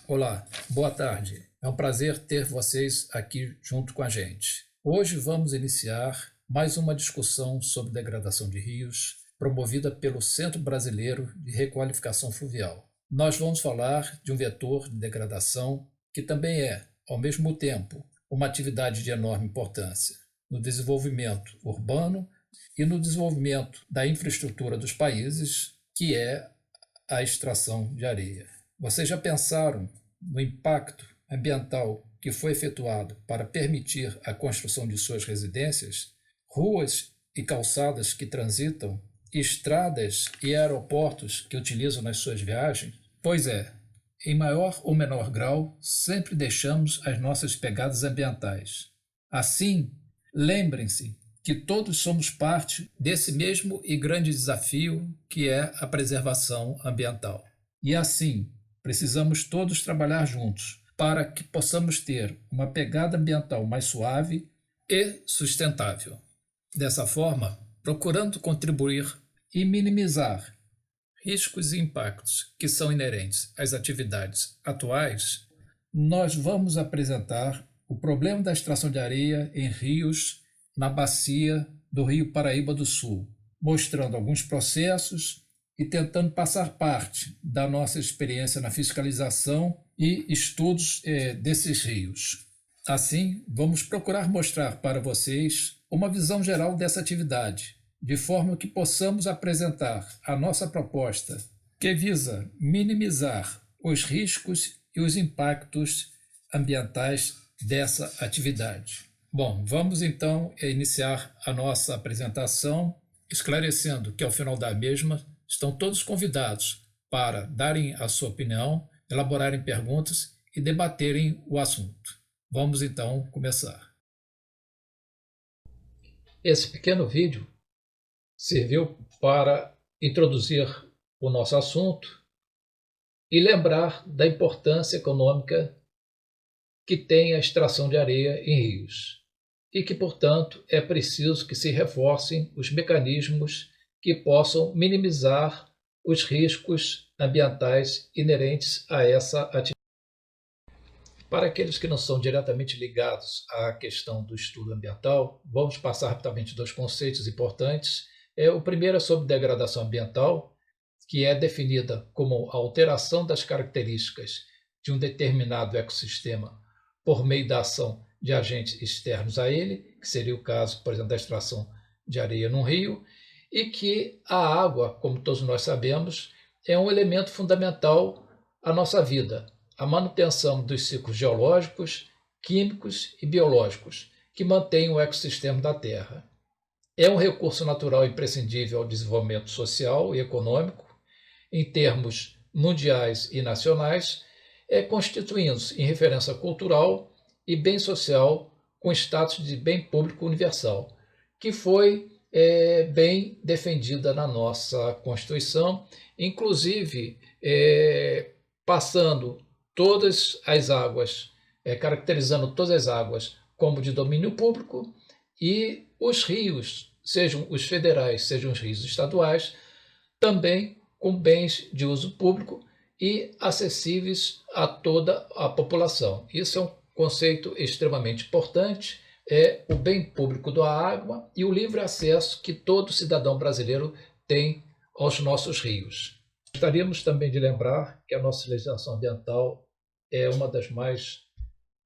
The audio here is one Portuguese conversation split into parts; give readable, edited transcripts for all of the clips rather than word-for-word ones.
Olá, boa tarde. É um prazer ter vocês aqui junto com a gente. Hoje vamos iniciar mais uma discussão sobre degradação de rios, promovida pelo Centro Brasileiro de Requalificação Fluvial. Nós vamos falar de um vetor de degradação que também é, ao mesmo tempo, uma atividade de enorme importância no desenvolvimento urbano e no desenvolvimento da infraestrutura dos países, que é a extração de areia. Vocês já pensaram no impacto ambiental que foi efetuado para permitir a construção de suas residências, ruas e calçadas que transitam, estradas e aeroportos que utilizam nas suas viagens? Pois é, em maior ou menor grau, sempre deixamos as nossas pegadas ambientais. Assim, lembrem-se que todos somos parte desse mesmo e grande desafio que é a preservação ambiental. E assim, precisamos todos trabalhar juntos para que possamos ter uma pegada ambiental mais suave e sustentável. Dessa forma, procurando contribuir e minimizar riscos e impactos que são inerentes às atividades atuais, nós vamos apresentar o problema da extração de areia em rios na bacia do Rio Paraíba do Sul, mostrando alguns processos e tentando passar parte da nossa experiência na fiscalização e estudos desses rios. Assim, vamos procurar mostrar para vocês uma visão geral dessa atividade, de forma que possamos apresentar a nossa proposta, que visa minimizar os riscos e os impactos ambientais dessa atividade. Bom, vamos então iniciar a nossa apresentação, esclarecendo que ao final da mesma estão todos convidados para darem a sua opinião, elaborarem perguntas e debaterem o assunto. Vamos então começar. Esse pequeno vídeo serviu para introduzir o nosso assunto e lembrar da importância econômica que tem a extração de areia em rios e que, portanto, é preciso que se reforcem os mecanismos que possam minimizar os riscos ambientais inerentes a essa atividade. Para aqueles que não são diretamente ligados à questão do estudo ambiental, vamos passar rapidamente dois conceitos importantes. O primeiro é sobre degradação ambiental, que é definida como a alteração das características de um determinado ecossistema por meio da ação de agentes externos a ele, que seria o caso, por exemplo, da extração de areia num rio, e que a água, como todos nós sabemos, é um elemento fundamental à nossa vida, a manutenção dos ciclos geológicos, químicos e biológicos que mantêm o ecossistema da Terra. É um recurso natural imprescindível ao desenvolvimento social e econômico, em termos mundiais e nacionais, constituindo-se em referência cultural e bem social com status de bem público universal, que foi bem defendida na nossa Constituição, inclusive passando todas as águas, caracterizando todas as águas como de domínio público e os rios, sejam os federais, sejam os rios estaduais, também com bens de uso público e acessíveis a toda a população. Isso é um conceito extremamente importante, é o bem público da água e o livre acesso que todo cidadão brasileiro tem aos nossos rios. Gostaríamos também de lembrar que a nossa legislação ambiental é uma das mais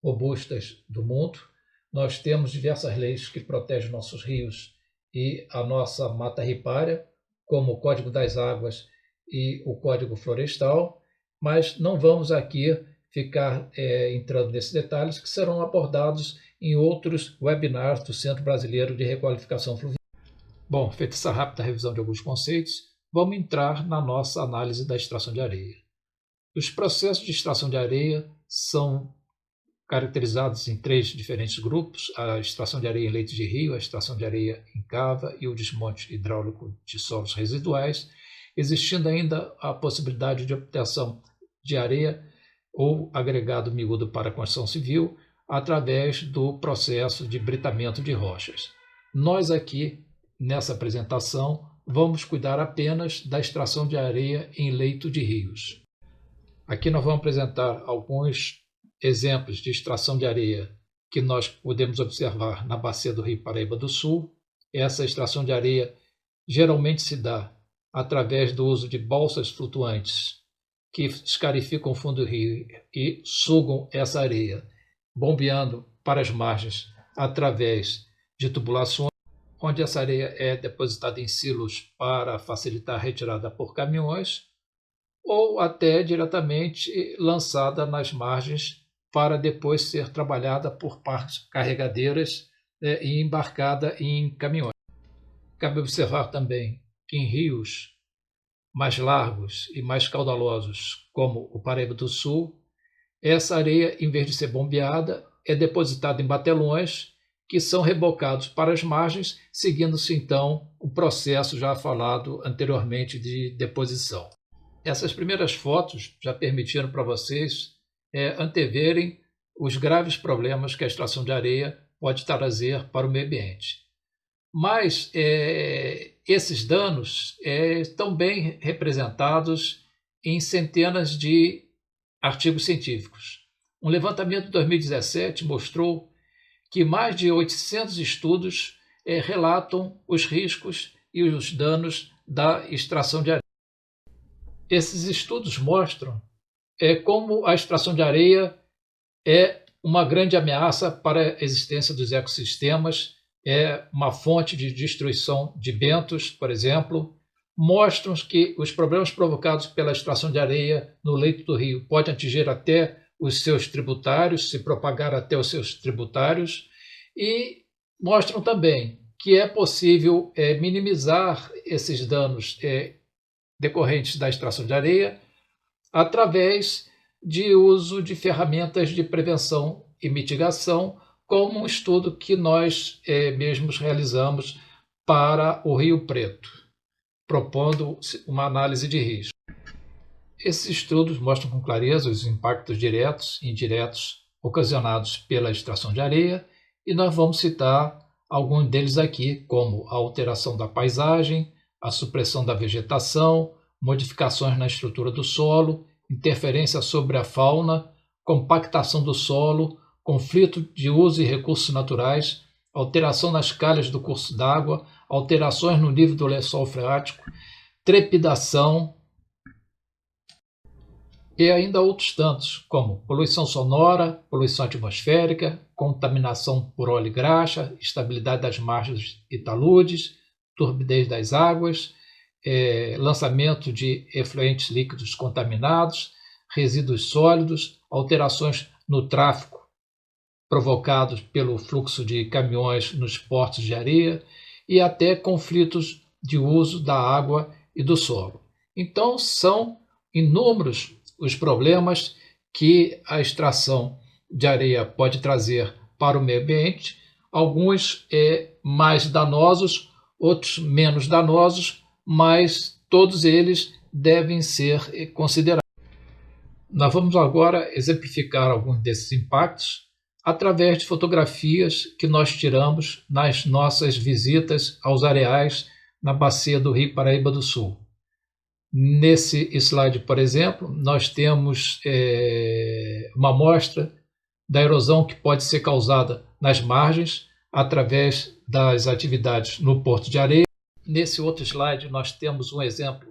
robustas do mundo. Nós temos diversas leis que protegem nossos rios e a nossa mata ripária, como o Código das Águas e o Código Florestal, mas não vamos aqui ficar entrando nesses detalhes que serão abordados em outros webinars do Centro Brasileiro de Requalificação Fluvial. Bom, feita essa rápida revisão de alguns conceitos, vamos entrar na nossa análise da extração de areia. Os processos de extração de areia são caracterizados em três diferentes grupos: a extração de areia em leito de rio, a extração de areia em cava e o desmonte hidráulico de solos residuais, existindo ainda a possibilidade de obtenção de areia ou agregado miúdo para a construção civil através do processo de britamento de rochas. Nós aqui, nessa apresentação, vamos cuidar apenas da extração de areia em leito de rios. Aqui nós vamos apresentar alguns exemplos de extração de areia que nós podemos observar na bacia do Rio Paraíba do Sul. Essa extração de areia geralmente se dá através do uso de balsas flutuantes que escarificam o fundo do rio e sugam essa areia, bombeando para as margens através de tubulações, onde essa areia é depositada em silos para facilitar a retirada por caminhões, ou até diretamente lançada nas margens para depois ser trabalhada por partes carregadeiras e embarcada em caminhões. Cabe observar também que em rios mais largos e mais caudalosos, como o Paraíba do Sul, essa areia, em vez de ser bombeada, é depositada em batelões que são rebocados para as margens, seguindo-se então o processo já falado anteriormente de deposição. Essas primeiras fotos já permitiram para vocês anteverem os graves problemas que a extração de areia pode trazer para o meio ambiente. Mas esses danos estão bem representados em centenas de artigos científicos. Um levantamento de 2017 mostrou que mais de 800 estudos relatam os riscos e os danos da extração de areia. Esses estudos mostram como a extração de areia é uma grande ameaça para a existência dos ecossistemas, é uma fonte de destruição de bentos, por exemplo. Mostram que os problemas provocados pela extração de areia no leito do rio podem atingir até os seus tributários, se propagar até os seus tributários, e mostram também que é possível minimizar esses danos decorrentes da extração de areia através de uso de ferramentas de prevenção e mitigação, como um estudo que nós mesmos realizamos para o Rio Preto, propondo uma análise de risco. Esses estudos mostram com clareza os impactos diretos e indiretos ocasionados pela extração de areia, e nós vamos citar alguns deles aqui, como a alteração da paisagem, a supressão da vegetação, modificações na estrutura do solo, interferência sobre a fauna, compactação do solo, conflito de uso e recursos naturais, alteração nas calhas do curso d'água, alterações no nível do lençol freático, trepidação e ainda outros tantos, como poluição sonora, poluição atmosférica, contaminação por óleo e graxa, estabilidade das margens e taludes, turbidez das águas, lançamento de efluentes líquidos contaminados, resíduos sólidos, alterações no tráfego provocados pelo fluxo de caminhões nos portos de areia e até conflitos de uso da água e do solo. Então, são inúmeros os problemas que a extração de areia pode trazer para o meio ambiente, alguns mais danosos, outros menos danosos, mas todos eles devem ser considerados. Nós vamos agora exemplificar alguns desses impactos através de fotografias que nós tiramos nas nossas visitas aos areais na bacia do Rio Paraíba do Sul. Nesse slide, por exemplo, nós temos uma amostra da erosão que pode ser causada nas margens através das atividades no porto de areia. Nesse outro slide, nós temos um exemplo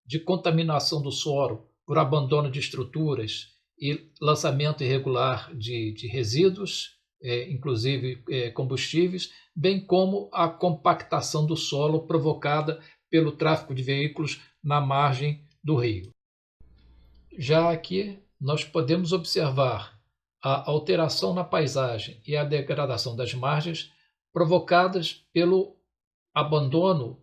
de contaminação do solo por abandono de estruturas e lançamento irregular de resíduos, inclusive combustíveis, bem como a compactação do solo provocada pelo tráfego de veículos na margem do rio. Já aqui, nós podemos observar a alteração na paisagem e a degradação das margens provocadas pelo abandono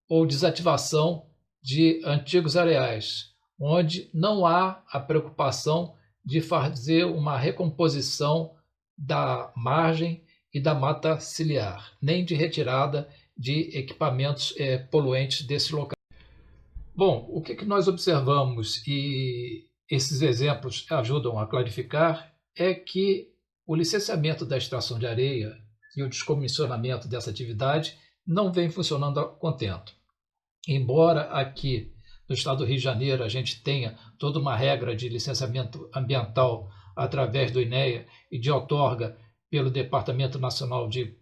ou desativação de antigos areais, onde não há a preocupação de fazer uma recomposição da margem e da mata ciliar, nem de retirada de equipamentos poluentes desse local. Bom, o que nós observamos, e esses exemplos ajudam a clarificar, é que o licenciamento da extração de areia e o descomissionamento dessa atividade não vem funcionando a contento. Embora aqui no estado do Rio de Janeiro a gente tenha toda uma regra de licenciamento ambiental através do INEA e de outorga pelo Departamento Nacional de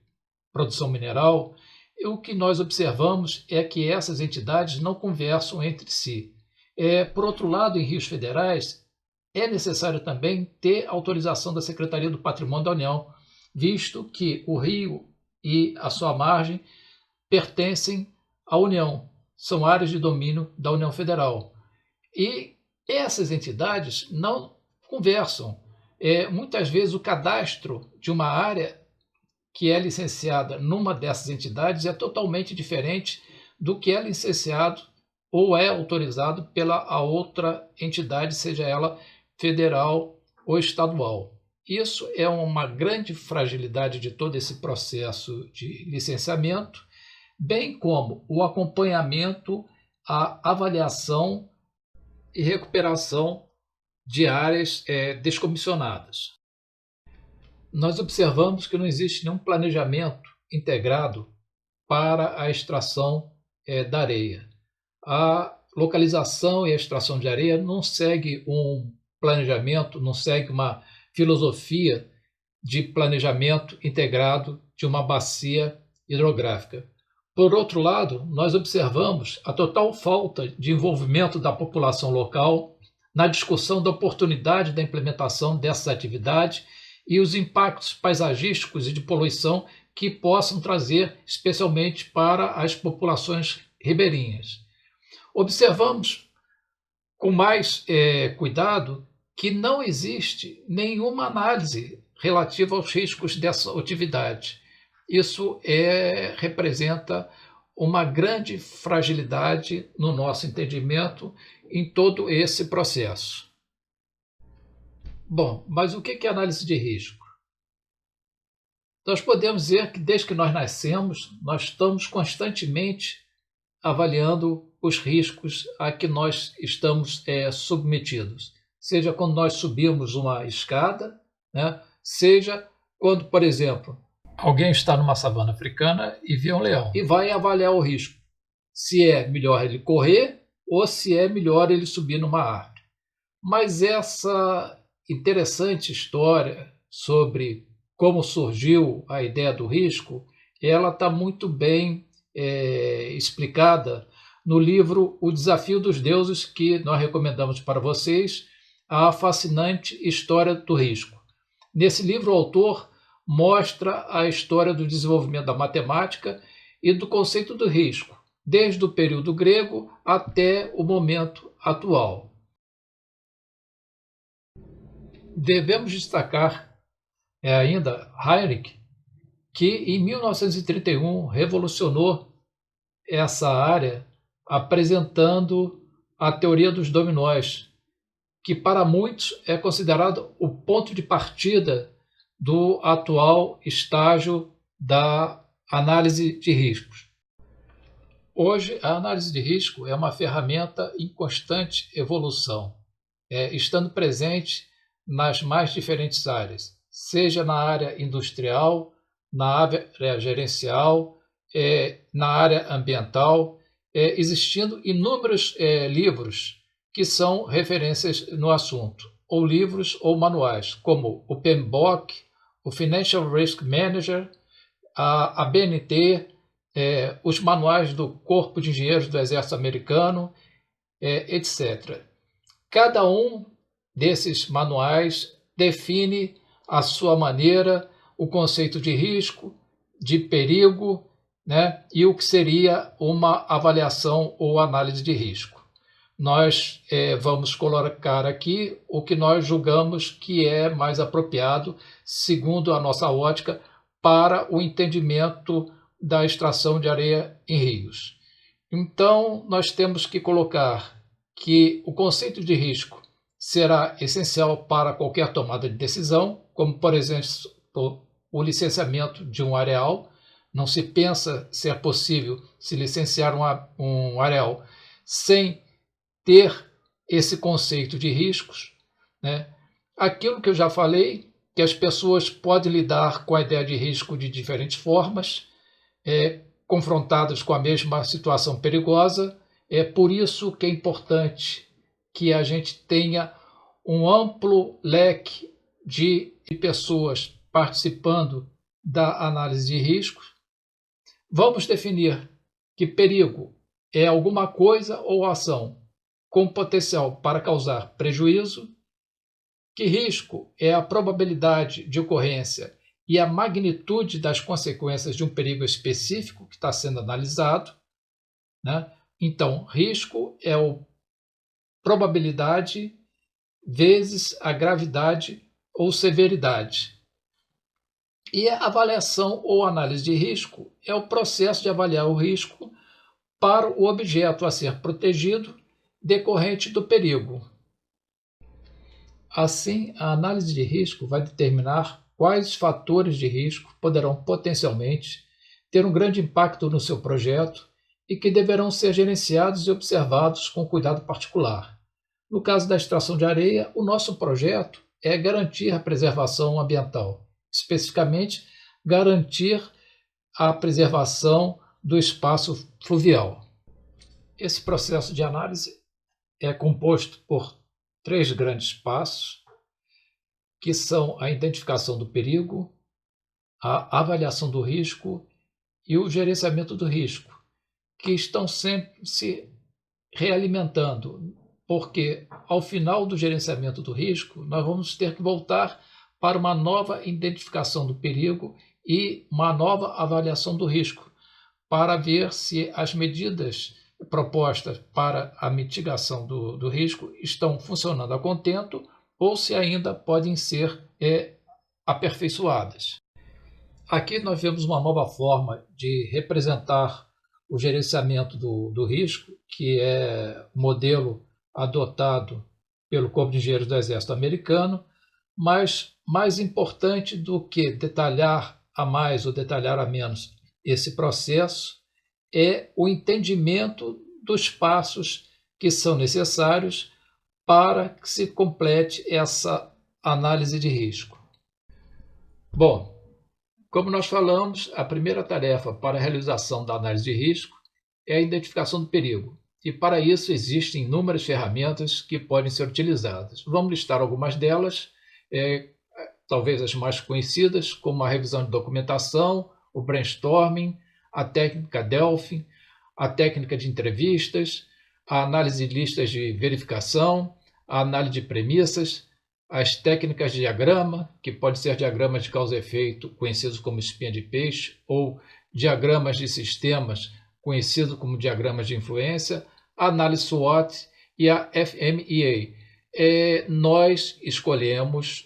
Produção Mineral, o que nós observamos é que essas entidades não conversam entre si. Por outro lado, em rios federais, é necessário também ter autorização da Secretaria do Patrimônio da União, visto que o rio e a sua margem pertencem à União, são áreas de domínio da União Federal. E essas entidades não conversam. Muitas vezes o cadastro de uma área que é licenciada numa dessas entidades é totalmente diferente do que é licenciado ou é autorizado pela a outra entidade, seja ela federal ou estadual. Isso é uma grande fragilidade de todo esse processo de licenciamento, bem como o acompanhamento, a avaliação e recuperação de áreas descomissionadas. Nós observamos que não existe nenhum planejamento integrado para a extração da areia. A localização e a extração de areia não segue um planejamento, não segue uma filosofia de planejamento integrado de uma bacia hidrográfica. Por outro lado, nós observamos a total falta de envolvimento da população local na discussão da oportunidade da implementação dessas atividades e os impactos paisagísticos e de poluição que possam trazer, especialmente para as populações ribeirinhas. Observamos com mais cuidado que não existe nenhuma análise relativa aos riscos dessa atividade. Isso representa uma grande fragilidade no nosso entendimento em todo esse processo. Bom, mas o que é análise de risco? Nós podemos dizer que desde que nós nascemos, nós estamos constantemente avaliando os riscos a que nós estamos submetidos. Seja quando nós subimos uma escada, né? Seja quando, por exemplo, alguém está numa savana africana e vê um leão e vai avaliar o risco. Se é melhor ele correr ou se é melhor ele subir numa árvore. Mas essa interessante história sobre como surgiu a ideia do risco, ela está muito bem explicada no livro O Desafio dos Deuses, que nós recomendamos para vocês, a fascinante história do risco. Nesse livro, o autor mostra a história do desenvolvimento da matemática e do conceito do risco, desde o período grego até o momento atual. Devemos destacar ainda Heinrich, que em 1931 revolucionou essa área apresentando a teoria dos dominós, que para muitos é considerado o ponto de partida do atual estágio da análise de riscos. Hoje, a análise de risco é uma ferramenta em constante evolução, estando presente nas mais diferentes áreas, seja na área industrial, na área gerencial, na área ambiental, existindo inúmeros livros que são referências no assunto, ou livros ou manuais, como o PMBOK, o Financial Risk Manager, a BNT, os manuais do Corpo de Engenheiros do Exército Americano, etc. Cada um desses manuais define a sua maneira, o conceito de risco, de perigo, né, e o que seria uma avaliação ou análise de risco. Nós vamos colocar aqui o que nós julgamos que é mais apropriado, segundo a nossa ótica, para o entendimento da extração de areia em rios. Então, nós temos que colocar que o conceito de risco será essencial para qualquer tomada de decisão, como, por exemplo, o licenciamento de um areal. Não se pensa se é possível se licenciar um areal sem ter esse conceito de riscos, né? Aquilo que eu já falei, que as pessoas podem lidar com a ideia de risco de diferentes formas, confrontadas com a mesma situação perigosa, É por isso que é importante que a gente tenha um amplo leque de pessoas participando da análise de risco. Vamos definir que perigo é alguma coisa ou ação com potencial para causar prejuízo, que risco é a probabilidade de ocorrência e a magnitude das consequências de um perigo específico que está sendo analisado, né? Então, risco é a probabilidade vezes a gravidade ou severidade. E a avaliação ou análise de risco é o processo de avaliar o risco para o objeto a ser protegido decorrente do perigo. Assim, a análise de risco vai determinar quais fatores de risco poderão potencialmente ter um grande impacto no seu projeto e que deverão ser gerenciados e observados com cuidado particular. No caso da extração de areia, o nosso projeto é garantir a preservação ambiental, especificamente garantir a preservação do espaço fluvial. Esse processo de análise é composto por 3 grandes passos, que são a identificação do perigo, a avaliação do risco e o gerenciamento do risco, que estão sempre se realimentando, porque ao final do gerenciamento do risco, nós vamos ter que voltar para uma nova identificação do perigo e uma nova avaliação do risco, para ver se as medidas propostas para a mitigação do risco estão funcionando a contento ou se ainda podem ser aperfeiçoadas. Aqui nós vemos uma nova forma de representar o gerenciamento do risco, que é o modelo adotado pelo Corpo de Engenheiros do Exército Americano, mas mais importante do que detalhar a mais ou detalhar a menos esse processo é o entendimento dos passos que são necessários para que se complete essa análise de risco. Bom, como nós falamos, a primeira tarefa para a realização da análise de risco é a identificação do perigo. E para isso existem inúmeras ferramentas que podem ser utilizadas. Vamos listar algumas delas, talvez as mais conhecidas, como a revisão de documentação, o brainstorming, a técnica Delphi, a técnica de entrevistas, a análise de listas de verificação, a análise de premissas, as técnicas de diagrama, que pode ser diagramas de causa e efeito, conhecidos como espinha de peixe, ou diagramas de sistemas, conhecidos como diagramas de influência, a análise SWOT e a FMEA. Nós escolhemos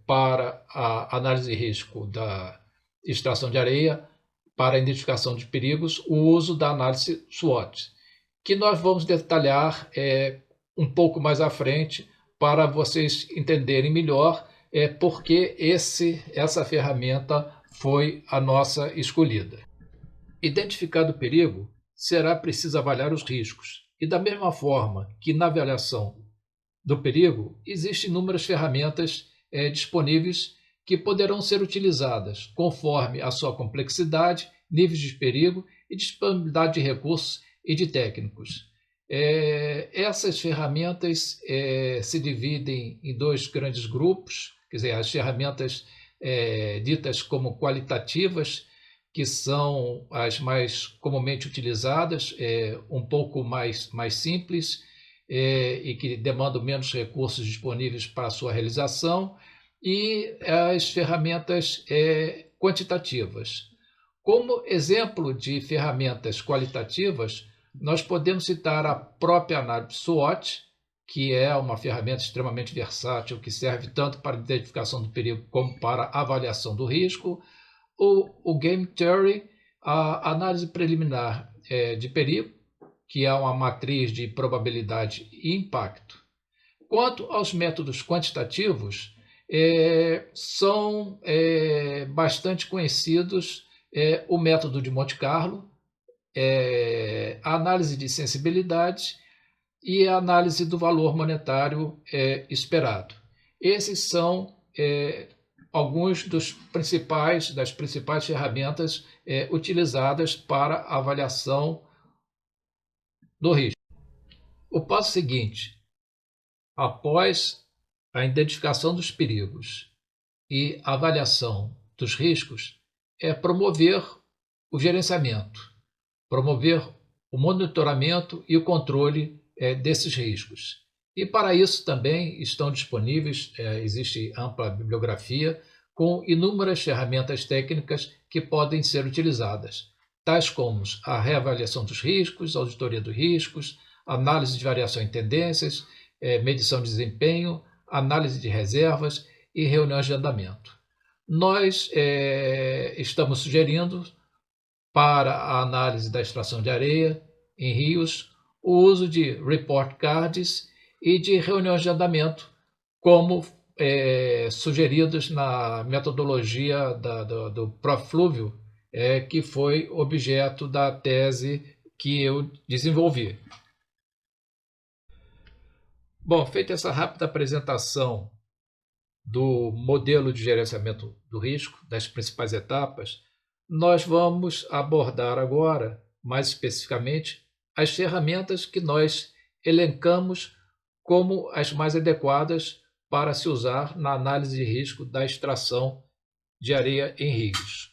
para a análise de risco da extração de areia, para a identificação de perigos, o uso da análise SWOT, que nós vamos detalhar um pouco mais à frente para vocês entenderem melhor por que essa ferramenta foi a nossa escolhida. Identificado o perigo, será preciso avaliar os riscos. E da mesma forma que na avaliação do perigo, existem inúmeras ferramentas disponíveis que poderão ser utilizadas conforme a sua complexidade, níveis de perigo e disponibilidade de recursos e de técnicos. Essas ferramentas se dividem em 2 grandes grupos, quer dizer, as ferramentas ditas como qualitativas, que são as mais comumente utilizadas, um pouco mais simples e que demandam menos recursos disponíveis para a sua realização, e as ferramentas quantitativas. Como exemplo de ferramentas qualitativas, nós podemos citar a própria análise SWOT, que é uma ferramenta extremamente versátil, que serve tanto para a identificação do perigo como para a avaliação do risco, o Game Theory, a análise preliminar de perigo, que é uma matriz de probabilidade e impacto. Quanto aos métodos quantitativos, são bastante conhecidos o método de Monte Carlo, a análise de sensibilidade e a análise do valor monetário esperado. Esses são alguns das principais ferramentas utilizadas para avaliação do risco. O passo seguinte, após a identificação dos perigos e avaliação dos riscos, é promover o gerenciamento, promover o monitoramento e o controle desses riscos. E para isso também estão disponíveis, existe ampla bibliografia com inúmeras ferramentas técnicas que podem ser utilizadas, tais como a reavaliação dos riscos, auditoria dos riscos, análise de variação em tendências, medição de desempenho, análise de reservas e reuniões de andamento. Nós estamos sugerindo para a análise da extração de areia em rios o uso de report cards e de reuniões de andamento, como sugeridos na metodologia do Profluvio, que foi objeto da tese que eu desenvolvi. Bom, feita essa rápida apresentação do modelo de gerenciamento do risco, das principais etapas, nós vamos abordar agora, mais especificamente, as ferramentas que nós elencamos como as mais adequadas para se usar na análise de risco da extração de areia em rios.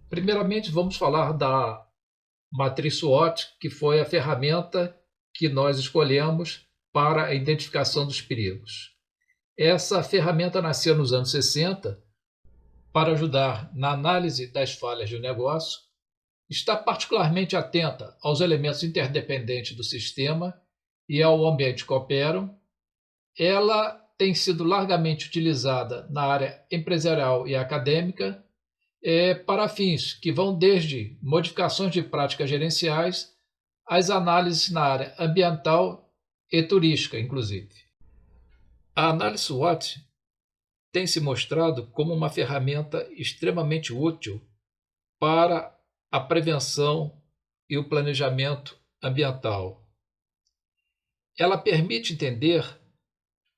Primeiramente, vamos falar da matriz SWOT, que foi a ferramenta que nós escolhemos para a identificação dos perigos. Essa ferramenta nasceu nos anos 60 para ajudar na análise das falhas de um negócio, está particularmente atenta aos elementos interdependentes do sistema e ao ambiente que operam. Ela tem sido largamente utilizada na área empresarial e acadêmica para fins que vão desde modificações de práticas gerenciais às análises na área ambiental e turística, inclusive. A análise SWOT tem se mostrado como uma ferramenta extremamente útil para a prevenção e o planejamento ambiental. Ela permite entender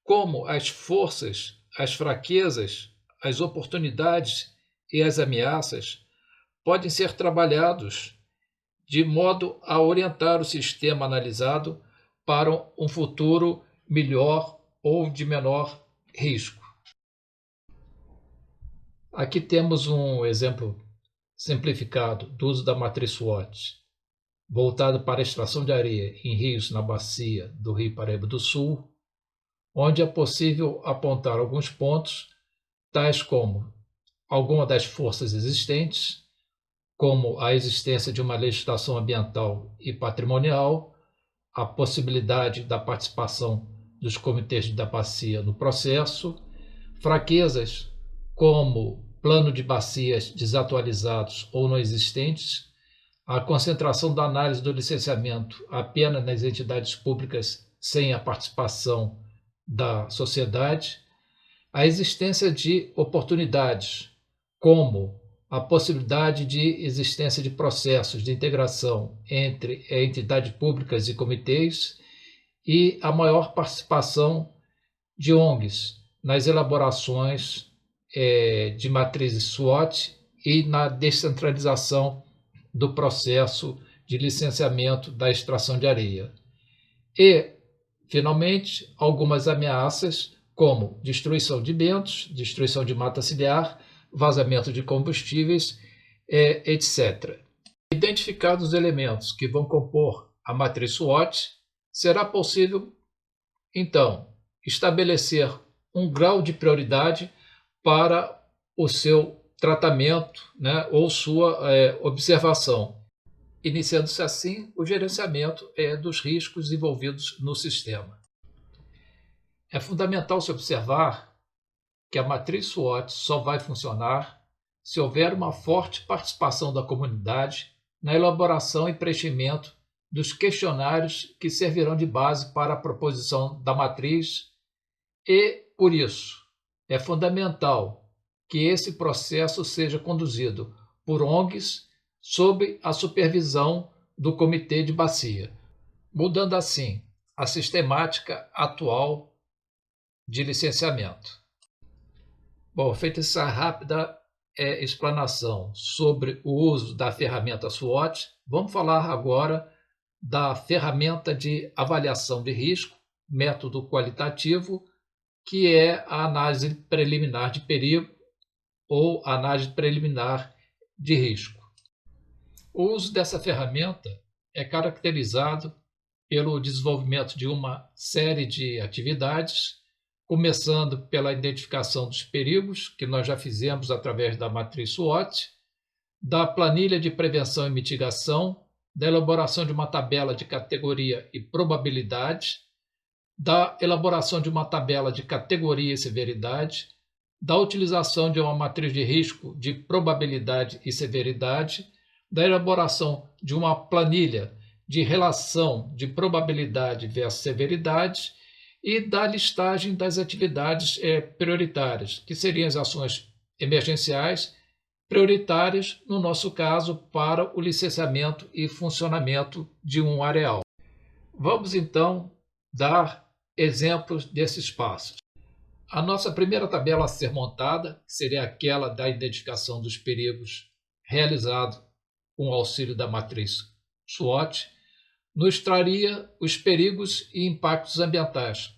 como as forças, as fraquezas, as oportunidades e as ameaças podem ser trabalhados de modo a orientar o sistema analisado para um futuro melhor ou de menor risco. Aqui temos um exemplo simplificado do uso da matriz SWOT, voltado para a extração de areia em rios na bacia do Rio Paraíba do Sul, onde é possível apontar alguns pontos, tais como alguma das forças existentes, como a existência de uma legislação ambiental e patrimonial, a possibilidade da participação dos comitês da bacia no processo, fraquezas como plano de bacias desatualizados ou não existentes, a concentração da análise do licenciamento apenas nas entidades públicas sem a participação da sociedade, a existência de oportunidades, como a possibilidade de existência de processos de integração entre entidades públicas e comitês e a maior participação de ONGs nas elaborações de matrizes SWOT e na descentralização do processo de licenciamento da extração de areia. E, finalmente, algumas ameaças como destruição de bentos, destruição de mata ciliar, vazamento de combustíveis, etc. Identificados os elementos que vão compor a matriz SWOT, será possível, então, estabelecer um grau de prioridade para o seu tratamento, né, ou sua observação, iniciando-se assim o gerenciamento dos riscos envolvidos no sistema. É fundamental se observar que a matriz SWOT só vai funcionar se houver uma forte participação da comunidade na elaboração e preenchimento dos questionários que servirão de base para a proposição da matriz e, por isso, é fundamental que esse processo seja conduzido por ONGs sob a supervisão do Comitê de Bacia, mudando assim a sistemática atual de licenciamento. Bom, feita essa rápida explanação sobre o uso da ferramenta SWOT, vamos falar agora da ferramenta de avaliação de risco, método qualitativo, que é a análise preliminar de perigo ou análise preliminar de risco. O uso dessa ferramenta é caracterizado pelo desenvolvimento de uma série de atividades, começando pela identificação dos perigos, que nós já fizemos através da matriz SWOT, da planilha de prevenção e mitigação, da elaboração de uma tabela de categoria e probabilidade, da elaboração de uma tabela de categoria e severidade, da utilização de uma matriz de risco de probabilidade e severidade, da elaboração de uma planilha de relação de probabilidade versus severidade e da listagem das atividades prioritárias, que seriam as ações emergenciais prioritárias, no nosso caso, para o licenciamento e funcionamento de um areal. Vamos, então, dar exemplos desses passos. A nossa primeira tabela a ser montada seria aquela da identificação dos perigos realizado com o auxílio da matriz SWOT, nos traria os perigos e impactos ambientais,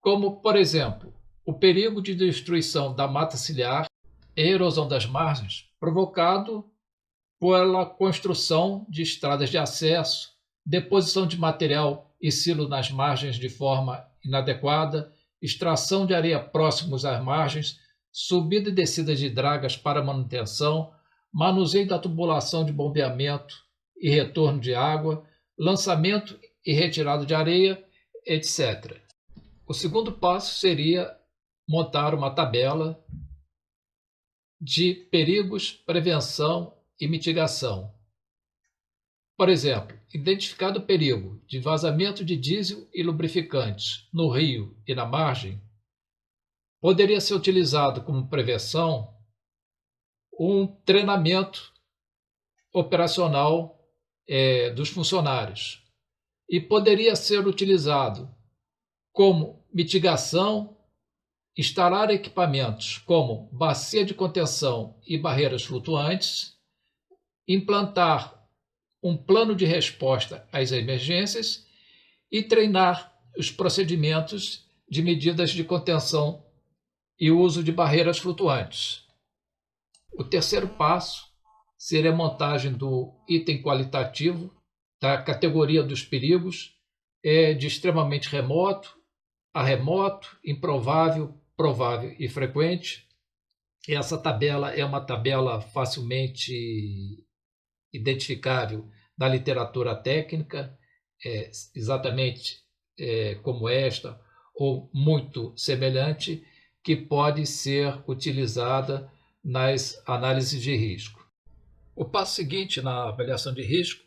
como, por exemplo, o perigo de destruição da mata ciliar e erosão das margens provocado pela construção de estradas de acesso, deposição de material e silo nas margens de forma inadequada, extração de areia próximos às margens, subida e descida de dragas para manutenção, manuseio da tubulação de bombeamento e retorno de água, lançamento e retirada de areia, etc. O segundo passo seria montar uma tabela de perigos, prevenção e mitigação. Por exemplo, identificado o perigo de vazamento de diesel e lubrificantes no rio e na margem, poderia ser utilizado como prevenção um treinamento operacional dos funcionários e poderia ser utilizado como mitigação, instalar equipamentos como bacia de contenção e barreiras flutuantes, implantar um plano de resposta às emergências e treinar os procedimentos de medidas de contenção e uso de barreiras flutuantes. O terceiro passo seria a montagem do item qualitativo da categoria dos perigos, de extremamente remoto a remoto, improvável, provável e frequente. Essa tabela é uma tabela facilmente identificável na literatura técnica, exatamente como esta, ou muito semelhante, que pode ser utilizada nas análises de risco. O passo seguinte na avaliação de risco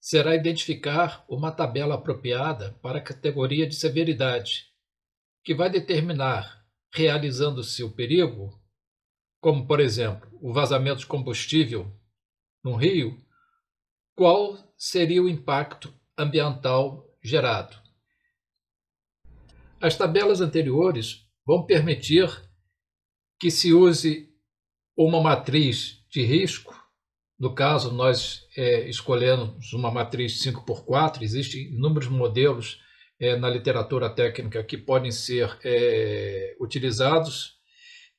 será identificar uma tabela apropriada para a categoria de severidade, que vai determinar, realizando-se o perigo, como, por exemplo, o vazamento de combustível no rio, qual seria o impacto ambiental gerado. As tabelas anteriores vão permitir que se use uma matriz de risco. No caso, nós escolhemos uma matriz 5x4, existem inúmeros modelos na literatura técnica que podem ser utilizados,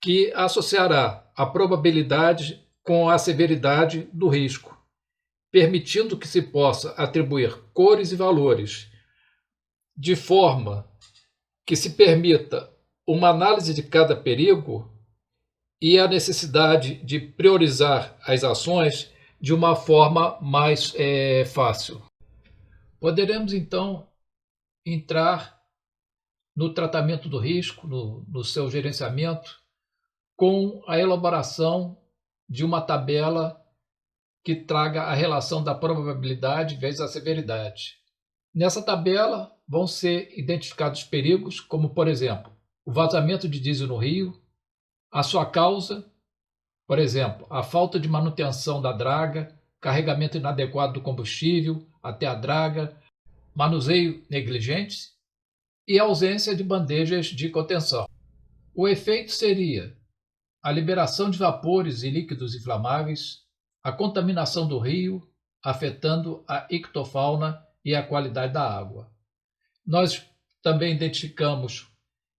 que associará a probabilidade com a severidade do risco, permitindo que se possa atribuir cores e valores de forma que se permita uma análise de cada perigo e a necessidade de priorizar as ações de uma forma mais fácil. Poderemos, então, entrar no tratamento do risco, no seu gerenciamento, com a elaboração de uma tabela que traga a relação da probabilidade vezes a severidade. Nessa tabela vão ser identificados perigos, como, por exemplo, o vazamento de diesel no rio, a sua causa, por exemplo, a falta de manutenção da draga, carregamento inadequado do combustível até a draga, manuseio negligente e ausência de bandejas de contenção. O efeito seria a liberação de vapores e líquidos inflamáveis, a contaminação do rio, afetando a ictofauna e a qualidade da água. Nós também identificamos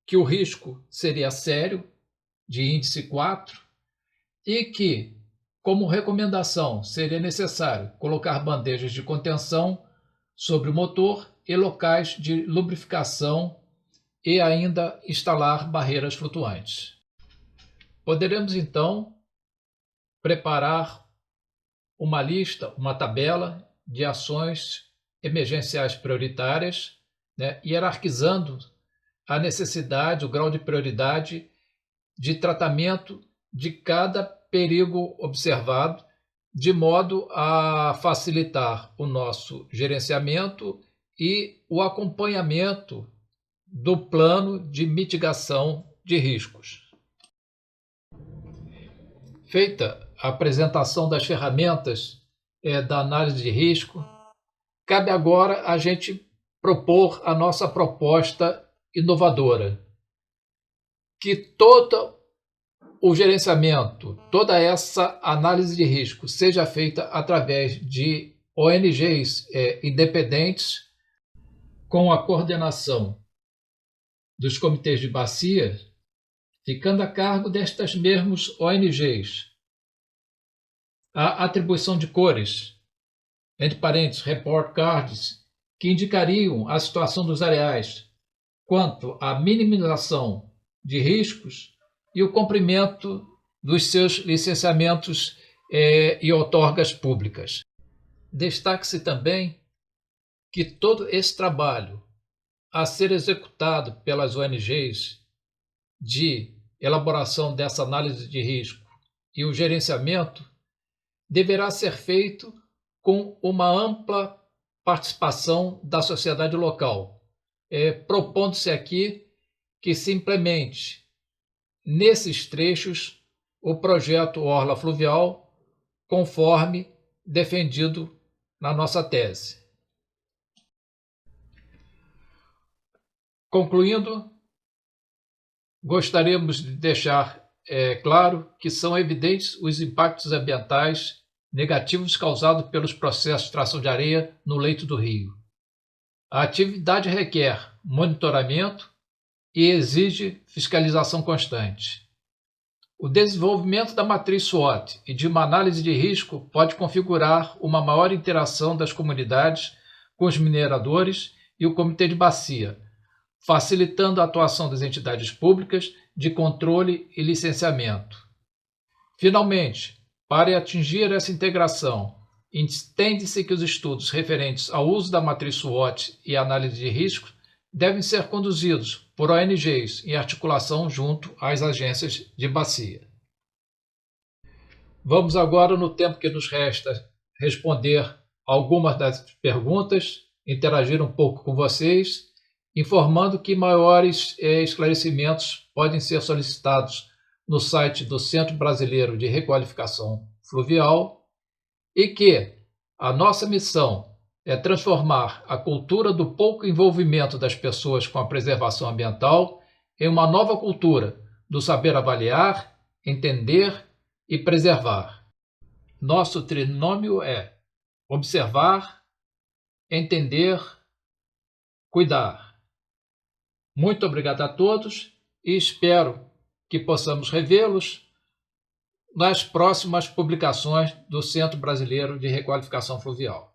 que o risco seria sério, de índice 4, e que, como recomendação, seria necessário colocar bandejas de contenção sobre o motor e locais de lubrificação e ainda instalar barreiras flutuantes. Poderemos, então, preparar uma lista, uma tabela de ações emergenciais prioritárias, hierarquizando a necessidade, o grau de prioridade de tratamento de cada perigo observado, de modo a facilitar o nosso gerenciamento e o acompanhamento do plano de mitigação de riscos. Feita a apresentação das ferramentas da análise de risco, cabe agora a gente propor a nossa proposta inovadora, que todo o gerenciamento, toda essa análise de risco seja feita através de ONGs independentes, com a coordenação dos comitês de bacia, ficando a cargo destas mesmas ONGs a atribuição de cores, entre parênteses, report cards, que indicariam a situação dos areais quanto à minimização de riscos e o cumprimento dos seus licenciamentos e outorgas públicas. Destaque-se também que todo esse trabalho a ser executado pelas ONGs de elaboração dessa análise de risco e o gerenciamento deverá ser feito com uma ampla participação da sociedade local, propondo-se aqui que se implemente nesses trechos o projeto Orla Fluvial, conforme defendido na nossa tese. Concluindo, gostaríamos de deixar claro que são evidentes os impactos ambientais negativos causados pelos processos de tração de areia no leito do rio. A atividade requer monitoramento e exige fiscalização constante. O desenvolvimento da matriz SWOT e de uma análise de risco pode configurar uma maior interação das comunidades com os mineradores e o comitê de bacia, facilitando a atuação das entidades públicas de controle e licenciamento. Finalmente, para atingir essa integração, entende-se que os estudos referentes ao uso da matriz SWOT e análise de riscos devem ser conduzidos por ONGs em articulação junto às agências de bacia. Vamos agora, no tempo que nos resta, responder algumas das perguntas, interagir um pouco com vocês, informando que maiores esclarecimentos podem ser solicitados no site do Centro Brasileiro de Requalificação Fluvial e que a nossa missão é transformar a cultura do pouco envolvimento das pessoas com a preservação ambiental em uma nova cultura do saber avaliar, entender e preservar. Nosso trinômio é observar, entender, cuidar. Muito obrigado a todos e espero que possamos revê-los nas próximas publicações do Centro Brasileiro de Requalificação Fluvial.